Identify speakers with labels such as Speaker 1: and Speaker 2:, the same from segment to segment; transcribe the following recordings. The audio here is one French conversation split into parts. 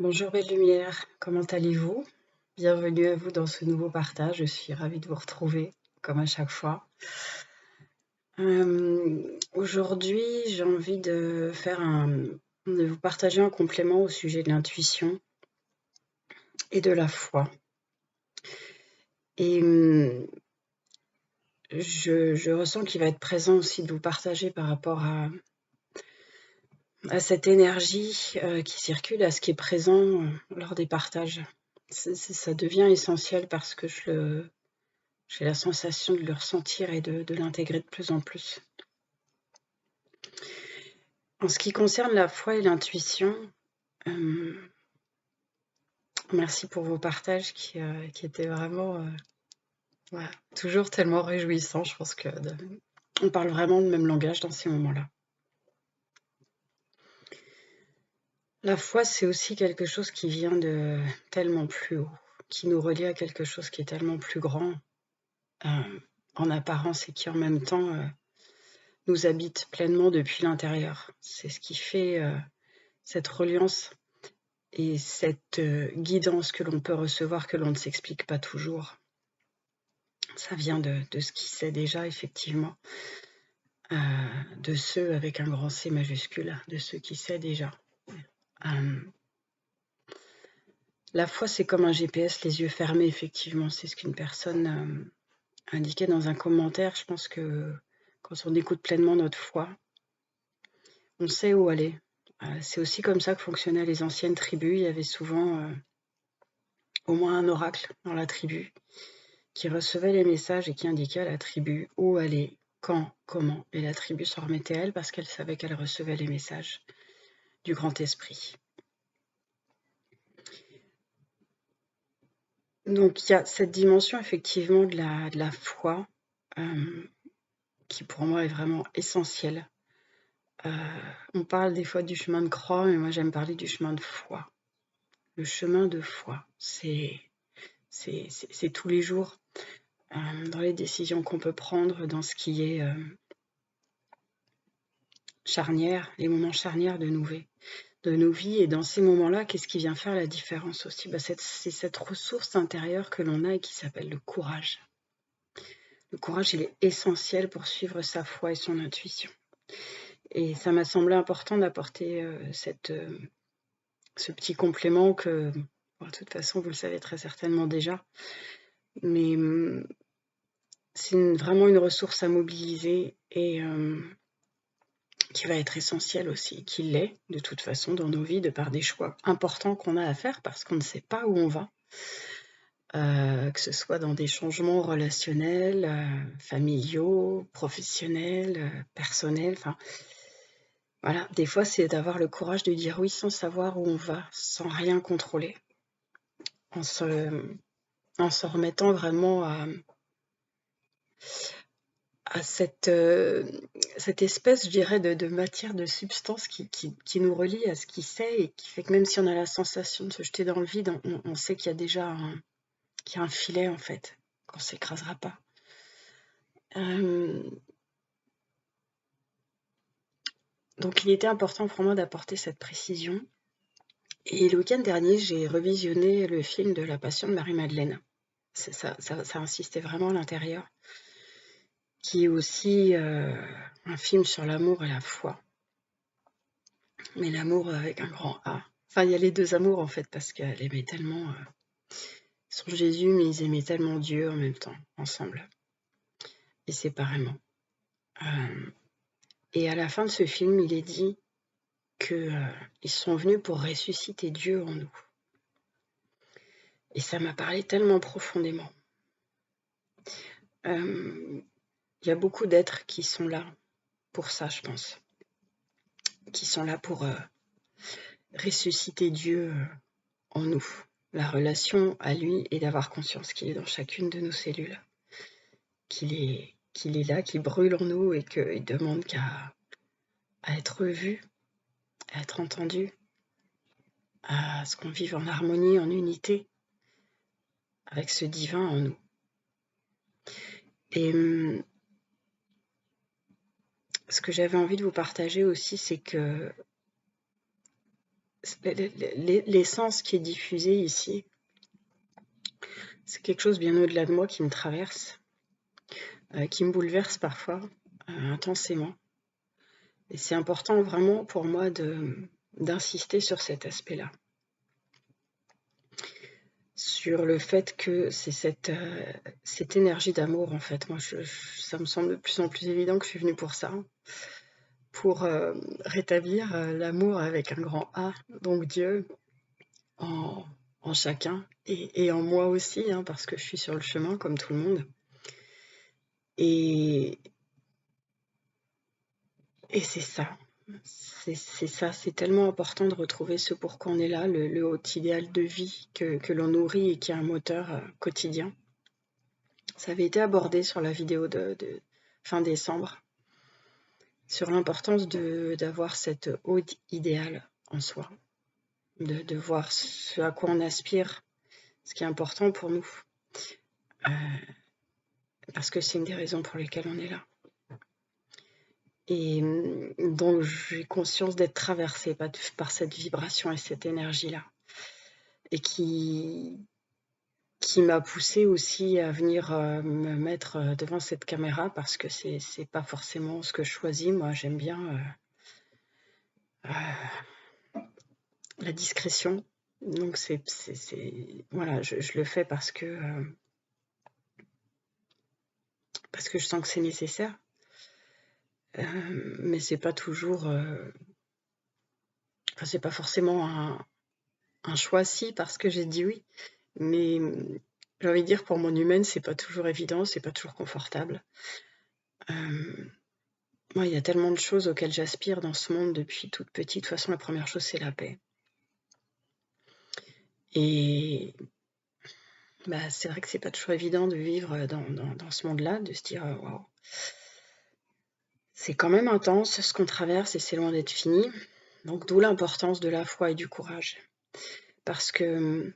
Speaker 1: Bonjour belle lumière, comment allez-vous? Bienvenue à vous dans ce nouveau partage, je suis ravie de vous retrouver comme à chaque fois. Aujourd'hui j'ai envie de vous partager un complément au sujet de l'intuition et de la foi. Et je ressens qu'il va être présent aussi de vous partager par rapport à cette énergie qui circule, à ce qui est présent lors des partages. Ça devient essentiel parce que j'ai la sensation de le ressentir et de l'intégrer de plus en plus. En ce qui concerne la foi et l'intuition, merci pour vos partages qui étaient vraiment voilà, toujours tellement réjouissants. Je pense qu'on parle vraiment le même langage dans ces moments-là. La foi, c'est aussi quelque chose qui vient de tellement plus haut, qui nous relie à quelque chose qui est tellement plus grand en apparence et qui en même temps nous habite pleinement depuis l'intérieur. C'est ce qui fait cette reliance et cette guidance que l'on peut recevoir, que l'on ne s'explique pas toujours. Ça vient de ce qui sait déjà, effectivement, de ceux avec un grand C majuscule, de ceux qui sait déjà. La foi, c'est comme un GPS, les yeux fermés, effectivement. C'est ce qu'une personne indiquait dans un commentaire. Je pense que quand on écoute pleinement notre foi, on sait où aller. C'est aussi comme ça que fonctionnaient les anciennes tribus. Il y avait souvent au moins un oracle dans la tribu qui recevait les messages et qui indiquait à la tribu où aller, quand, comment. Et la tribu s'en remettait à elle parce qu'elle savait qu'elle recevait les messages du grand esprit. Donc il y a cette dimension effectivement de la foi qui pour moi est vraiment essentielle. On parle des fois du chemin de croix, mais moi j'aime parler du chemin de foi. Le chemin de foi, c'est tous les jours dans les décisions qu'on peut prendre, dans ce qui est charnière, les moments charnières de nos vies. Et dans ces moments-là, qu'est-ce qui vient faire la différence aussi? C'est cette ressource intérieure que l'on a et qui s'appelle le courage. Le courage, il est essentiel pour suivre sa foi et son intuition. Et ça m'a semblé important d'apporter ce petit complément que, bon, de toute façon, vous le savez très certainement déjà. Mais c'est vraiment une ressource à mobiliser et qui va être essentielle aussi, qui l'est de toute façon dans nos vies, de par des choix importants qu'on a à faire parce qu'on ne sait pas où on va. Que ce soit dans des changements relationnels, familiaux, professionnels, personnels, enfin voilà, des fois c'est d'avoir le courage de dire oui sans savoir où on va, sans rien contrôler, en se remettant vraiment à cette espèce, je dirais, de matière, de substance qui nous relie à ce qui sait et qui fait que même si on a la sensation de se jeter dans le vide, on sait qu'il y a déjà qu'il y a un filet en fait, qu'on ne s'écrasera pas. Donc il était important pour moi d'apporter cette précision. Et le week-end dernier, j'ai revisionné le film de La Passion de Marie-Madeleine. Ça insistait vraiment à l'intérieur, qui est aussi un film sur l'amour et la foi. Mais l'amour avec un grand A. Enfin, il y a les deux amours en fait, parce qu'elle aimait tellement son Jésus, mais ils aimaient tellement Dieu en même temps, ensemble, et séparément. Et à la fin de ce film, il est dit qu'ils sont venus pour ressusciter Dieu en nous. Et ça m'a parlé tellement profondément. Il y a beaucoup d'êtres qui sont là pour ça, je pense. Qui sont là pour ressusciter Dieu en nous. La relation à lui et d'avoir conscience qu'il est dans chacune de nos cellules. Qu'il est là, qu'il brûle en nous et qu'il demande qu'à être vu, à être entendu, à ce qu'on vive en harmonie, en unité avec ce divin en nous. Et ce que j'avais envie de vous partager aussi, c'est que l'essence qui est diffusée ici, c'est quelque chose bien au-delà de moi qui me traverse, qui me bouleverse parfois intensément. Et c'est important vraiment pour moi d'insister sur cet aspect-là. Sur le fait que c'est cette énergie d'amour, en fait. Moi, ça me semble de plus en plus évident que je suis venue pour ça, pour rétablir l'amour avec un grand A, donc Dieu, en, en chacun, et en moi aussi, hein, parce que je suis sur le chemin, comme tout le monde. Et c'est ça. C'est ça, c'est tellement important de retrouver ce pourquoi on est là, le haut idéal de vie que l'on nourrit et qui est un moteur quotidien. Ça avait été abordé sur la vidéo de fin décembre, sur l'importance d'avoir cette haut idéal en soi, de voir ce à quoi on aspire, ce qui est important pour nous, parce que c'est une des raisons pour lesquelles on est là. Et dont j'ai conscience d'être traversée par cette vibration et cette énergie-là. Et qui m'a poussée aussi à venir me mettre devant cette caméra parce que c'est pas forcément ce que je choisis. Moi, j'aime bien la discrétion. Donc, voilà, je le fais parce que je sens que c'est nécessaire. Mais c'est pas toujours. Enfin, c'est pas forcément un choix, si, parce que j'ai dit oui. Mais j'ai envie de dire, pour mon humaine, c'est pas toujours évident, c'est pas toujours confortable. Moi, il y a tellement de choses auxquelles j'aspire dans ce monde depuis toute petite. De toute façon, la première chose, c'est la paix. Et bah, c'est vrai que c'est pas toujours évident de vivre dans ce monde-là, de se dire waouh, c'est quand même intense ce qu'on traverse et c'est loin d'être fini. Donc, d'où l'importance de la foi et du courage. Parce que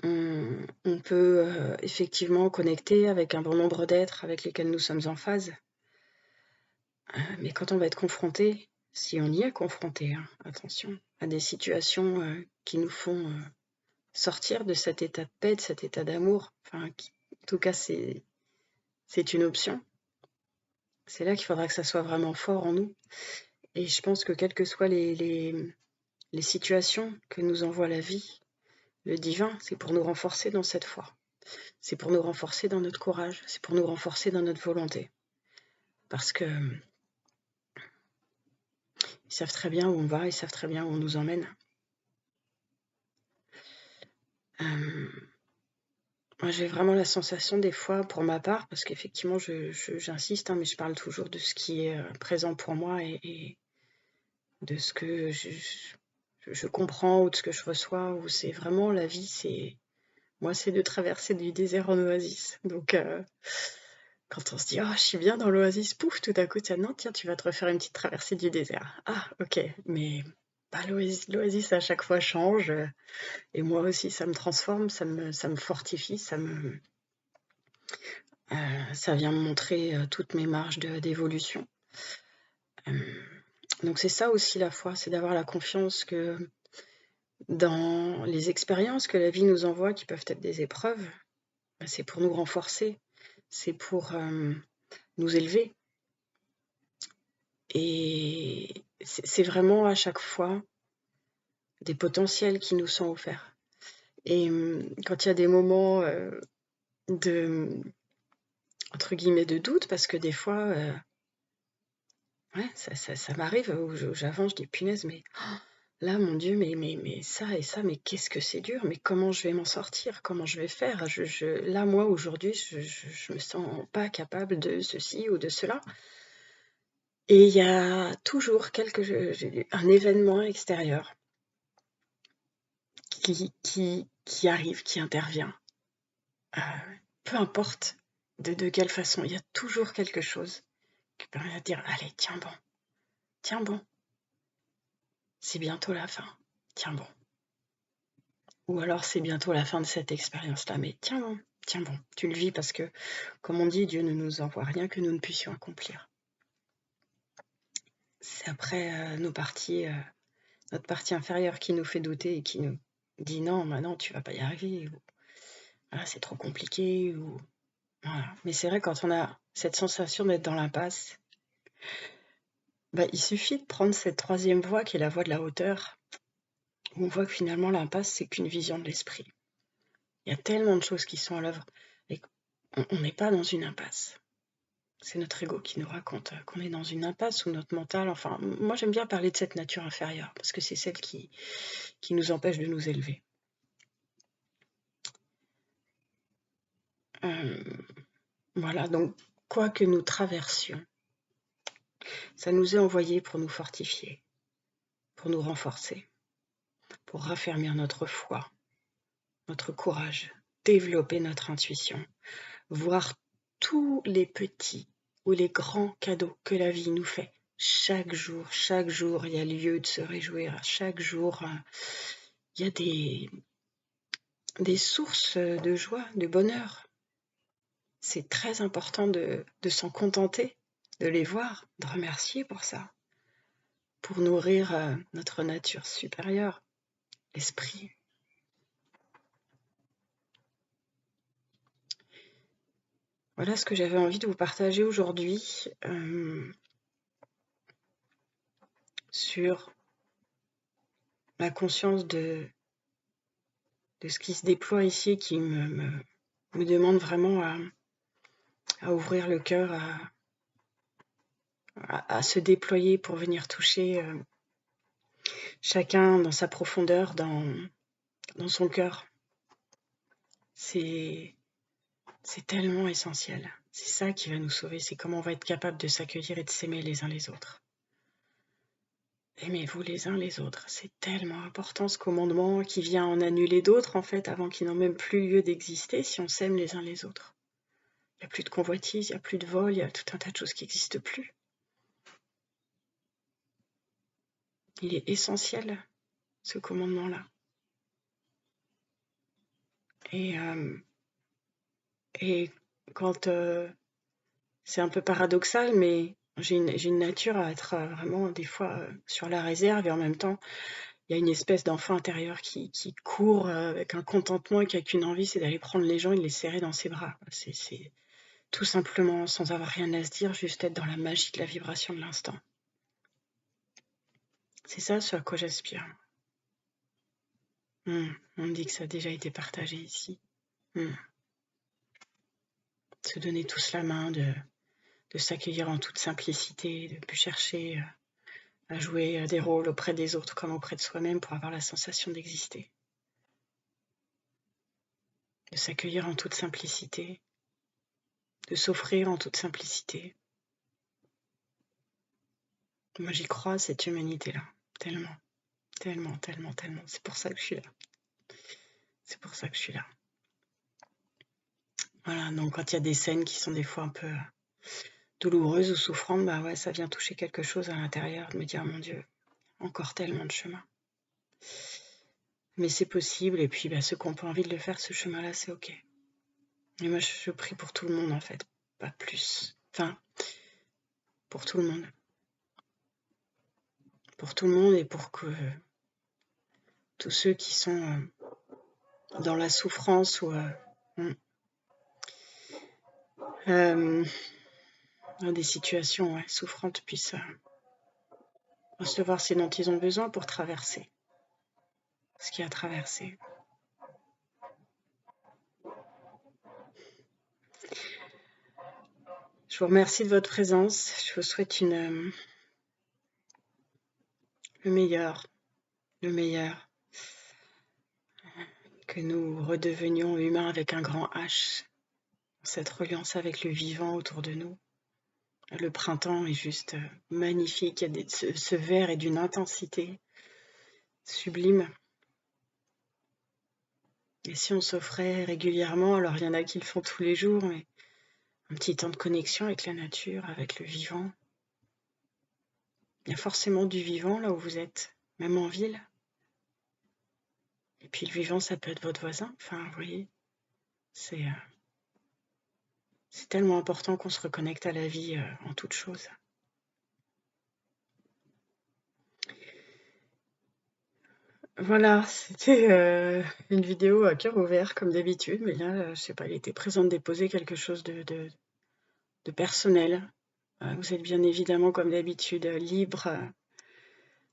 Speaker 1: on peut effectivement connecter avec un bon nombre d'êtres avec lesquels nous sommes en phase. Mais quand on va être confronté, si on y est confronté, hein, attention, à des situations qui nous font sortir de cet état de paix, de cet état d'amour, enfin, en tout cas, c'est une option. C'est là qu'il faudra que ça soit vraiment fort en nous. Et je pense que quelles que soient les situations que nous envoie la vie, le divin, c'est pour nous renforcer dans cette foi. C'est pour nous renforcer dans notre courage. C'est pour nous renforcer dans notre volonté. Parce que ils savent très bien où on va, ils savent très bien où on nous emmène. Moi, j'ai vraiment la sensation des fois, pour ma part, parce qu'effectivement, j'insiste, hein, mais je parle toujours de ce qui est présent pour moi et de ce que je comprends ou de ce que je reçois, où c'est vraiment la vie, moi, c'est de traverser du désert en oasis. Donc, quand on se dit, oh, je suis bien dans l'oasis, pouf, tout à coup, tiens, non, tiens, tu vas te refaire une petite traversée du désert. Ah, ok, mais bah, l'oasis à chaque fois change. Et moi aussi, ça me transforme, ça me fortifie, ça vient me montrer toutes mes marges d'évolution. Donc c'est ça aussi la foi, c'est d'avoir la confiance que dans les expériences que la vie nous envoie, qui peuvent être des épreuves, c'est pour nous renforcer, c'est pour nous élever. Et c'est vraiment à chaque fois des potentiels qui nous sont offerts. Et quand il y a des moments de, entre guillemets, de doute, parce que des fois, ouais, ça m'arrive où j'avance, je dis punaise, mais là, mon Dieu, mais ça et ça, mais qu'est-ce que c'est dur, mais comment je vais m'en sortir, comment je vais faire, là, moi, aujourd'hui, je me sens pas capable de ceci ou de cela. Et il y a toujours un événement extérieur qui arrive, qui intervient. Peu importe de quelle façon, il y a toujours quelque chose qui permet de dire, allez, tiens bon, c'est bientôt la fin, tiens bon. Ou alors c'est bientôt la fin de cette expérience-là, mais tiens bon, tu le vis parce que, comme on dit, Dieu ne nous envoie rien que nous ne puissions accomplir. C'est après nos parties notre partie inférieure qui nous fait douter et qui nous dit non, bah non, tu vas pas y arriver, ou ah, c'est trop compliqué, ou voilà. Mais c'est vrai, quand on a cette sensation d'être dans l'impasse, bah, il suffit de prendre cette troisième voie qui est la voie de la hauteur, où on voit que finalement l'impasse, c'est qu'une vision de l'esprit. Il y a tellement de choses qui sont à l'œuvre et on n'est pas dans une impasse. C'est notre ego qui nous raconte qu'on est dans une impasse ou notre mental. Enfin, moi j'aime bien parler de cette nature inférieure parce que c'est celle qui nous empêche de nous élever. Voilà, donc quoi que nous traversions, ça nous est envoyé pour nous fortifier, pour nous renforcer, pour raffermir notre foi, notre courage, développer notre intuition, voir tous les petits ou les grands cadeaux que la vie nous fait. Chaque jour, il y a lieu de se réjouir. Chaque jour, il y a des sources de joie, de bonheur. C'est très important de s'en contenter, de les voir, de remercier pour ça, pour nourrir notre nature supérieure, l'esprit. Voilà ce que j'avais envie de vous partager aujourd'hui sur la conscience de ce qui se déploie ici et qui me demande vraiment à ouvrir le cœur, à se déployer pour venir toucher chacun dans sa profondeur, dans son cœur. C'est tellement essentiel. C'est ça qui va nous sauver, c'est comment on va être capable de s'accueillir et de s'aimer les uns les autres. Aimez-vous les uns les autres, c'est tellement important ce commandement qui vient en annuler d'autres en fait avant qu'ils n'ont même plus lieu d'exister si on s'aime les uns les autres. Il n'y a plus de convoitise, il n'y a plus de vol, il y a tout un tas de choses qui n'existent plus. Il est essentiel, ce commandement-là. Et quand c'est un peu paradoxal, mais j'ai une nature à être vraiment des fois sur la réserve et en même temps, il y a une espèce d'enfant intérieur qui court avec un contentement et qui n'a qu'une envie, c'est d'aller prendre les gens et de les serrer dans ses bras. C'est tout simplement sans avoir rien à se dire, juste être dans la magie de la vibration de l'instant. C'est ça ce à quoi j'aspire. On me dit que ça a déjà été partagé ici. Se donner tous la main, de s'accueillir en toute simplicité, de ne plus chercher à jouer des rôles auprès des autres comme auprès de soi-même pour avoir la sensation d'exister. De s'accueillir en toute simplicité, de s'offrir en toute simplicité. Moi j'y crois, cette humanité-là, tellement, tellement, tellement, tellement. C'est pour ça que je suis là. C'est pour ça que je suis là. Voilà, donc quand il y a des scènes qui sont des fois un peu douloureuses ou souffrantes, bah ouais, ça vient toucher quelque chose à l'intérieur, de me dire, mon Dieu, encore tellement de chemin. Mais c'est possible, et puis bah, ceux qui n'ont pas envie de le faire, ce chemin-là, c'est ok. Et moi, je prie pour tout le monde, en fait, pas plus. Enfin, pour tout le monde. Pour tout le monde et pour que tous ceux qui sont dans la souffrance ou dans des situations souffrantes puissent recevoir ce dont ils ont besoin pour traverser ce qu'il y a à traverser. Je vous remercie de votre présence. Je vous souhaite le meilleur. Que nous redevenions humains avec un grand H. Cette reliance avec le vivant autour de nous. Le printemps est juste magnifique. Il y a ce vert est d'une intensité sublime. Et si on s'offrait régulièrement, alors il y en a qui le font tous les jours, mais un petit temps de connexion avec la nature, avec le vivant. Il y a forcément du vivant là où vous êtes, même en ville. Et puis le vivant, ça peut être votre voisin. Enfin, vous voyez, c'est tellement important qu'on se reconnecte à la vie en toute chose. Voilà, c'était, une vidéo à cœur ouvert comme d'habitude, mais là, je sais pas, il était présent de déposer quelque chose de personnel. Vous êtes bien évidemment comme d'habitude, libre,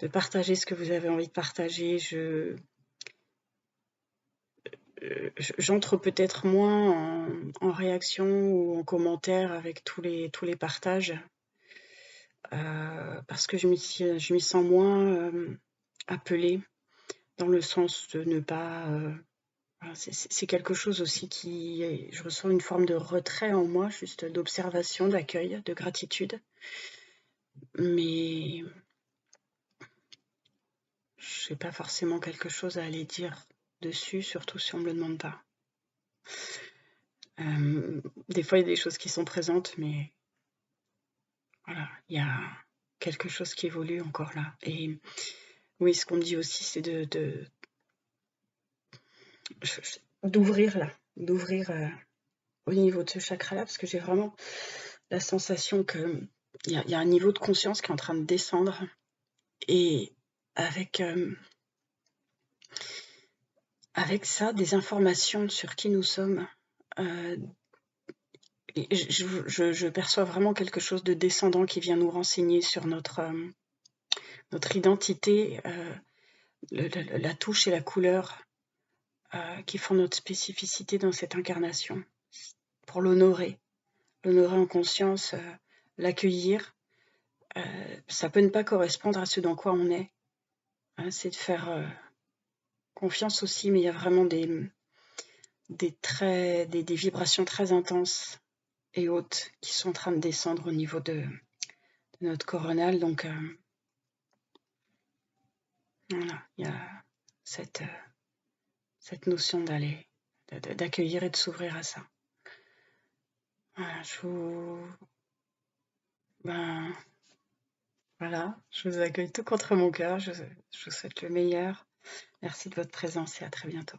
Speaker 1: de partager ce que vous avez envie de partager. J'entre peut-être moins en réaction ou en commentaire avec tous les partages, parce que je m'y sens moins, appelée, dans le sens de ne pas, voilà, c'est quelque chose aussi qui je ressens une forme de retrait en moi, juste d'observation, d'accueil, de gratitude. Mais je n'ai pas forcément quelque chose à aller dire dessus, surtout si on me le demande pas. Des fois, il y a des choses qui sont présentes, mais voilà, il y a quelque chose qui évolue encore là. Et oui, ce qu'on me dit aussi, c'est d'ouvrir là, d'ouvrir au niveau de ce chakra-là, parce que j'ai vraiment la sensation que il y a un niveau de conscience qui est en train de descendre, et avec, avec ça, des informations sur qui nous sommes. Et je perçois vraiment quelque chose de descendant qui vient nous renseigner sur notre identité, la touche et la couleur qui font notre spécificité dans cette incarnation, pour l'honorer en conscience, l'accueillir. Ça peut ne pas correspondre à ce dans quoi on est, hein, c'est de faire confiance aussi, mais il y a vraiment des vibrations très intenses et hautes qui sont en train de descendre au niveau de notre coronal. Donc voilà, il y a cette, cette notion d'accueillir et de s'ouvrir à ça. Voilà, ben, voilà, je vous accueille tout contre mon cœur. Je vous souhaite le meilleur. Merci de votre présence et à très bientôt.